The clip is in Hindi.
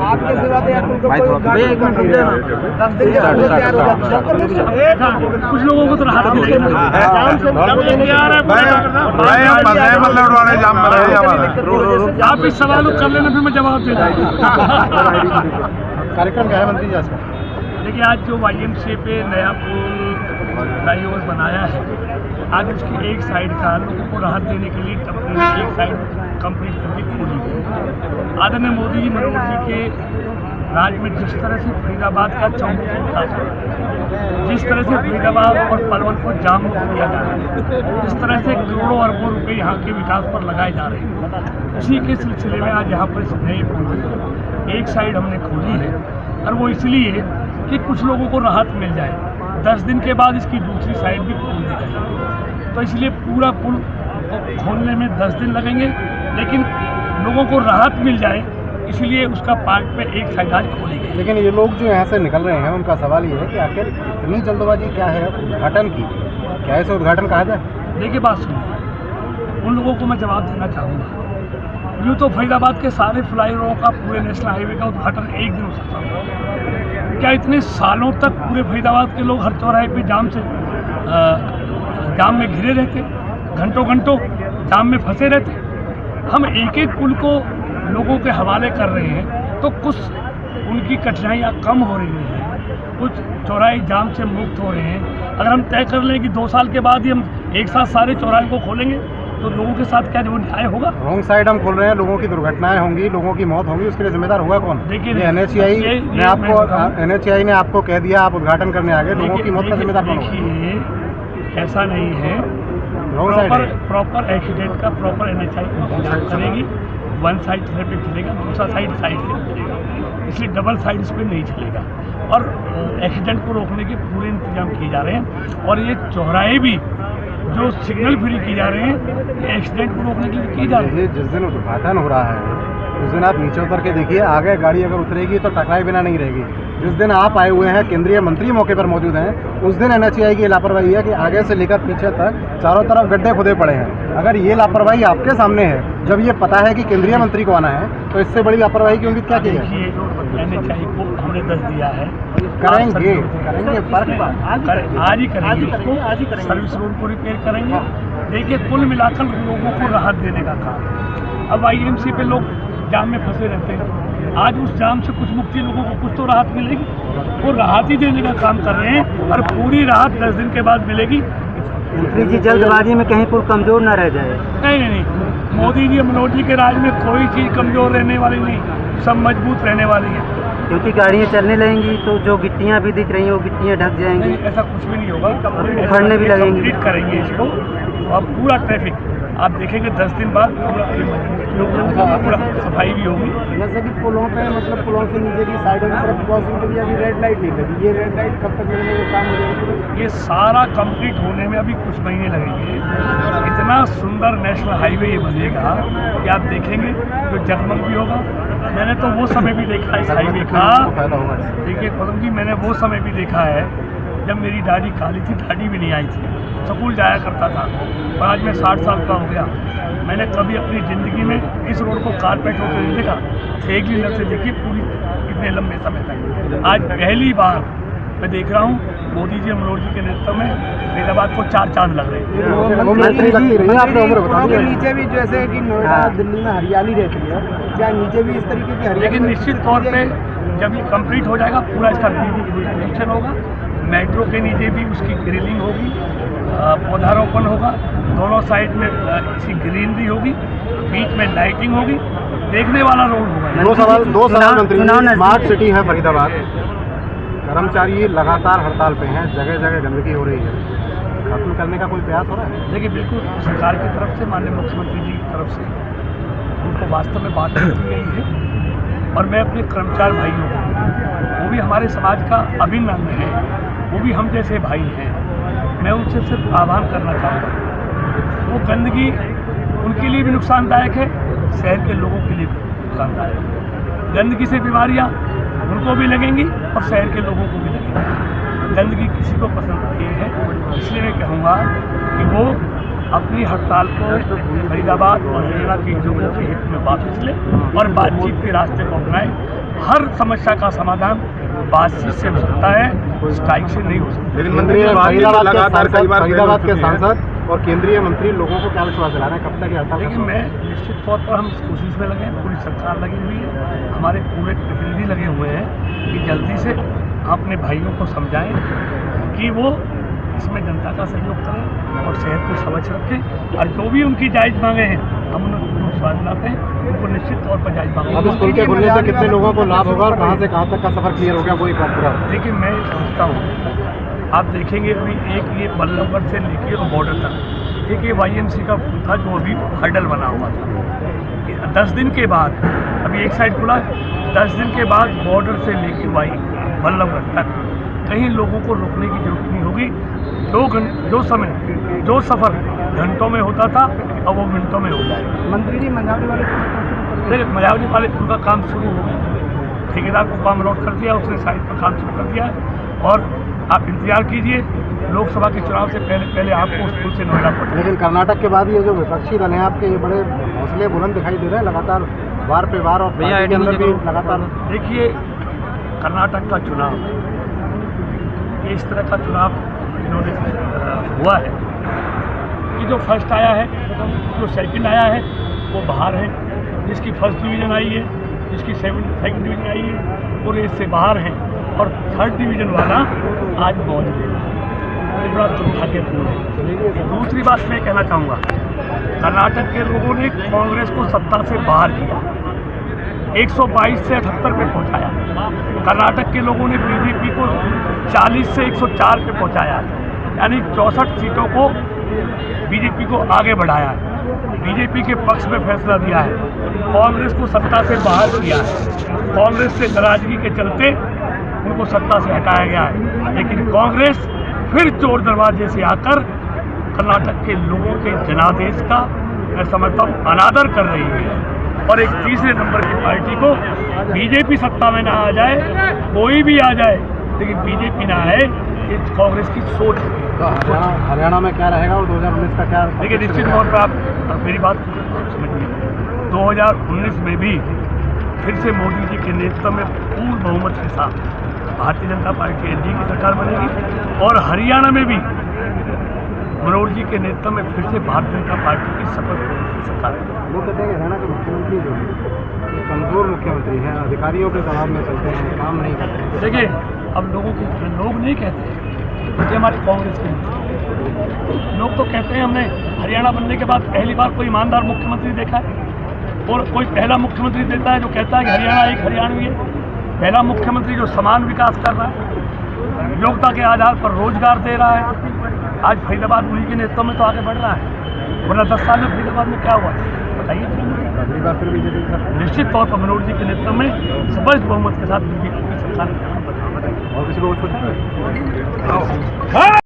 आपके सिवा तो यार तुमको कोई भैया एक मिनट रुक जाना 10 दिन के बाद तैयार हो जाता कुछ लोगों को तो राहत मिलेगी ना जाम से जाम आप इस सवाल कर लेना फिर मैं जवाब दे दूँगा। कार्यक्रम क्या है मंत्री जी आज का? देखिए आज जो YMCA पे नया पुल फ्लाईओवर बनाया है, आज उसकी एक साइड का लोगों को राहत देने के लिए टेम्परेरी एक साइड कंप्लीट करके खोली गई। आदरणीय मोदी जी मनोहर जी के राज में जिस तरह से फरीदाबाद का चौमुखी विकास हो रहा है, जिस तरह से फरीदाबाद और पलवल को जाम मुक्त किया जा रहा है, जिस तरह से करोड़ों अरबों रुपए यहाँ के विकास पर लगाए जा रहे हैं, उसी के सिलसिले में आज यहाँ पर इस नए पुल एक साइड हमने खोली है। और वो इसलिए कि कुछ लोगों को राहत मिल जाए। 10 दिन के बाद इसकी दूसरी साइड भी खोल दी जाएगी, तो इसलिए पूरा पुल खोलने में 10 दिन लगेंगे, लेकिन लोगों को राहत मिल जाए इसलिए उसका पार्ट पे एक साइड आज खोली गई। लेकिन ये लोग जो यहाँ से निकल रहे हैं उनका सवाल ये है कि आखिर इतनी जल्दबाजी क्या है उद्घाटन की? क्या इसे उद्घाटन कहा जाए? देखिए बात सुनिए, उन लोगों को मैं जवाब देना चाहूँगा। यूँ तो फरीदाबाद के सारे फ्लाईओवरों का पूरे नेशनल हाईवे का उद्घाटन एक दिन हो सकता है। क्या इतने सालों तक पूरे फरीदाबाद के लोग हर चौराहे पे जाम में घिरे रहते, घंटों घंटों जाम में फंसे रहते? हम एक एक पुल को लोगों के हवाले कर रहे हैं तो कुछ उनकी कठिनाइयाँ कम हो रही हैं, कुछ चौराहे जाम से मुक्त हो रहे हैं। अगर हम तय कर लें कि 2 साल के बाद ही हम एक साथ सारे चौराहे को खोलेंगे तो लोगों के साथ क्या जो न्याय होगा? रॉन्ग साइड हम खोल रहे हैं, लोगों की दुर्घटनाएं होंगी, लोगों की मौत होगी, उसके लिए जिम्मेदार होगा कौन? देखिए NHAI ने आपको कह दिया आप उद्घाटन करने आ गए, लोगों की मौत का जिम्मेदार कौन होगा? ऐसा नहीं है, प्रॉपर एक्सीडेंट का प्रॉपर NHAI करेगी। 1 साइड ट्रैफिक चलेगा, दूसरा साइड से चलेगा, इसलिए डबल साइड इस पर नहीं चलेगा। और एक्सीडेंट को रोकने के पूरे इंतजाम किए जा रहे हैं। और ये चौराहे भी जो सिग्नल फ्री किए जा रहे हैं, एक्सीडेंट को रोकने के लिए किए जा रहे हैं। जिस दिन उद्घाटन हो रहा है उस दिन आप नीचे उतर के देखिए, आगे गाड़ी अगर उतरेगी तो टकराए बिना नहीं रहेगी। जिस दिन आप आए हुए हैं, केंद्रीय मंत्री मौके पर मौजूद हैं, उस दिन NHAI की लापरवाही है कि आगे से लेकर पीछे तक चारों तरफ गड्ढे खुदे पड़े हैं। अगर ये लापरवाही आपके सामने है, जब ये पता है कि केंद्रीय मंत्री को आना है, तो इससे बड़ी लापरवाही की उम्मीद क्या की है? NHAI को हमने 10 दिया है, करेंगे आज ही करेंगे उसको, सर्विस रोड को रिपेयर करेंगे। देखिए कुल मिलाकर लोगों को राहत देने का काम। अब YMCA पे लोग जाम में फंसे रहते हैं, आज उस जाम से कुछ मुक्ति, लोगों को कुछ तो राहत मिलेगी। वो राहत ही देने का काम कर रहे हैं और पूरी राहत 10 दिन के बाद मिलेगी। मंत्री जी जल्दबाजी में कहीं पुल कमजोर न रह जाए। नहीं, मोदी जी मनोहर जी के राज में कोई चीज़ कमजोर रहने वाली नहीं, सब मजबूत रहने वाली है। क्योंकि गाड़ियाँ चलने लगेंगी तो जो गिट्टियाँ भी दिख रही हैं वो गिट्टियाँ ढक जाएंगी। ऐसा कुछ भी नहीं होगा, उखड़ने भी लगेंगी। कंप्लीट करेंगे इसको और पूरा ट्रैफिक आप देखेंगे 10 दिन बाद पूरा सफाई भी होगी। जैसे कि पुलों पे मतलब पुलों से नीचे की साइडों की तरफ क्रॉसिंग के लिए अभी रेड लाइट नहीं लगी, ये रेड लाइट कब तक लगने का काम हो जाएगा? ये सारा कंप्लीट होने में अभी कुछ महीने लगेंगे। इतना सुंदर नेशनल हाईवे ये बनेगा कि आप देखेंगे जो जगमग भी होगा। मैंने तो वो समय भी देखा इस हाईवे का। देखिए पदम जी, मैंने वो समय भी देखा है जब मेरी दाढ़ी काली थी, दाढ़ी भी नहीं आई थी, स्कूल जाया करता था। और आज मैं 60 साल का हो गया, मैंने कभी अपनी ज़िंदगी में इस रोड को कारपेट होकर नहीं देखा। एक ही नजर से देखिए पूरी इतने लंबे समय तक। आज पहली बार मैं देख रहा हूँ मोदी जी मनोहर जी के नेतृत्व में फरीदाबाद को 4 चांद लग रहे हैं। नीचे भी जैसे कि नोएडा दिल्ली में हरियाली रहती है, क्या नीचे भी इस तरीके की हरियाली? लेकिन निश्चित तौर पे जब ये कंप्लीट हो जाएगा पूरा इसका ब्यूटिफिकेशन होगा, मेट्रो के नीचे भी उसकी ग्रिलिंग होगी, पौधारोपण होगा, दोनों साइड में इसकी ग्रीनरी होगी, बीच में लाइटिंग होगी, देखने वाला रोड होगा। दो सवाल मंत्री, स्मार्ट सिटी है फरीदाबाद, कर्मचारी लगातार हड़ताल पे हैं, जगह जगह गंदगी हो रही है, खत्म करने का कोई प्रयास हो रहा है? देखिए बिल्कुल सरकार की तरफ से, माननीय मुख्यमंत्री जी की तरफ से उनको वास्तव में बात की गई है। और मैं अपने कर्मचारी भाइयों को, वो भी हमारे समाज का अभिन्न अंग है, वो भी हम जैसे भाई हैं, मैं उनसे सिर्फ आह्वान करना चाहूँगा। वो गंदगी उनके लिए भी नुकसानदायक है, शहर के लोगों के लिए भी नुकसानदायक है। गंदगी से बीमारियाँ उनको भी लगेंगी और शहर के लोगों को भी लगेंगी। गंदगी किसी को पसंद नहीं है, इसलिए मैं कहूँगा कि वो अपनी हड़ताल को फरीदाबाद और हरियाणा के लोगों के हित में वापस ले और बातचीत के रास्ते को अपनाएं। हर समस्या का समाधान बातचीत से हो सकता है, स्ट्राइक से नहीं हो सकता। लेकिन मंत्री फरीदाबाद के सांसद और केंद्रीय मंत्री लोगों को क्या विश्वास दिला रहे हैं, कब तक ये हड़ताल? लेकिन मैं निश्चित तौर पर हम इस कोशिश में लगे हैं, पूरी सरकार लगी हुई है, हमारे पूरे प्रतिनिधि लगे हुए हैं कि जल्दी से अपने भाइयों को समझाएं कि वो इसमें जनता का सहयोग करें और सेहत को समझ रखें और जो भी उनकी जायज़ मांगे हैं हम उनको विश्वास दिलाते हैं, उनको निश्चित तौर पर जायज़ मांगे। अब इस पुल के खुलने से कितने लोगों को लाभ होगा और कहाँ से कहाँ तक का सफर क्लियर हो गया पूरी पूरा? देखिए मैं समझता हूँ, आप देखेंगे अभी एक ये बल्लभगढ़ से लेके और बॉर्डर तक एक ये YMC का पुल था जो अभी हर्डल बना हुआ था। 10 दिन के बाद अभी एक साइड खुला है, 10 दिन के बाद बॉर्डर से लेके बल्लभगढ़ तक कहीं लोगों को रुकने की जरूरत नहीं होगी। जो सफ़र घंटों में होता था अब वो मिनटों में हो जाएगा। मंत्री जी मझावली वाले पुल का काम शुरू हो गया, ठेकेदार को काम अलॉट कर दिया, उसने साइड पर काम शुरू कर दिया और आप इंतजार कीजिए, लोकसभा के चुनाव से पहले आपको उस पुल से नोएडा पहुंचे। लेकिन कर्नाटक के बाद ये जो विपक्षी दल हैं आपके, ये बड़े हौसले बुलंद दिखाई दे रहे हैं लगातार, वार पे वार और पार्टी के अंदर भी लगातार। देखिए कर्नाटक का चुनाव ये इस तरह का चुनाव इन्होंने हुआ है कि जो फर्स्ट आया है, जो सेकंड आया है वो बाहर है, जिसकी फर्स्ट डिवीज़न आई है, जिसकी सेकंड डिवीज़न आई है वो रेस से बाहर है और थर्ड डिवीज़न वाला आज मौजूद है। ये बड़ा दुर्भाग्यपूर्ण है। दूसरी बात मैं कहना चाहूँगा, कर्नाटक के लोगों ने कांग्रेस को सत्ता से बाहर किया, 122 से 78 पे पहुँचाया। कर्नाटक के लोगों ने बीजेपी को 40 से 104 पे पहुँचाया, यानी 64 सीटों को बीजेपी को आगे बढ़ाया है, बीजेपी के पक्ष में फैसला दिया है, कांग्रेस को सत्ता से बाहर किया है। कांग्रेस से नाराजगी के चलते उनको सत्ता से हटाया गया है, लेकिन कांग्रेस फिर चोर दरवाजे से आकर कर्नाटक के लोगों के जनादेश का मैं समझता हूँ अनादर कर रही है। और एक तीसरे नंबर की पार्टी को बीजेपी सत्ता में ना आ जाए, कोई भी आ जाए, लेकिन बीजेपी ना आए, ये कांग्रेस की सोच है। तो हरियाणा में क्या रहेगा और 2019 का क्या? देखिए निश्चित तौर पर आप मेरी बात समझिए, 2019 में भी फिर से मोदी जी के नेतृत्व में पूर्ण बहुमत के साथ भारतीय जनता पार्टी एनडीए की सरकार बनेगी और हरियाणा में भी मनोहर जी के नेतृत्व में फिर से भारतीय जनता पार्टी की शपथ की सरकार है। वो कहते हैं कि हरियाणा के मुख्यमंत्री जो है कमज़ोर मुख्यमंत्री हैं, अधिकारियों के दबाव में चलते हैं, काम नहीं करते हैं। देखिए अब लोग नहीं कहते कि हमारे कांग्रेस के लोग तो कहते हैं हमने हरियाणा बनने के बाद पहली बार कोई ईमानदार मुख्यमंत्री देखा है, और कोई पहला मुख्यमंत्री देता है जो कहता है कि हरियाणा एक हरियाणवी है, पहला मुख्यमंत्री जो समान विकास कर रहा है, योग्यता के आधार पर रोजगार दे रहा है। आज फरीदाबाद उन्हीं के नेतृत्व में तो आगे बढ़ रहा है, वरना 10 साल में फरीदाबाद में क्या हुआ बताइए। अगली बार फिर बीजेपी निश्चित तौर पर मनोहर जी के नेतृत्व में स्पष्ट बहुमत के साथ बीजेपी की सरकार और किसी को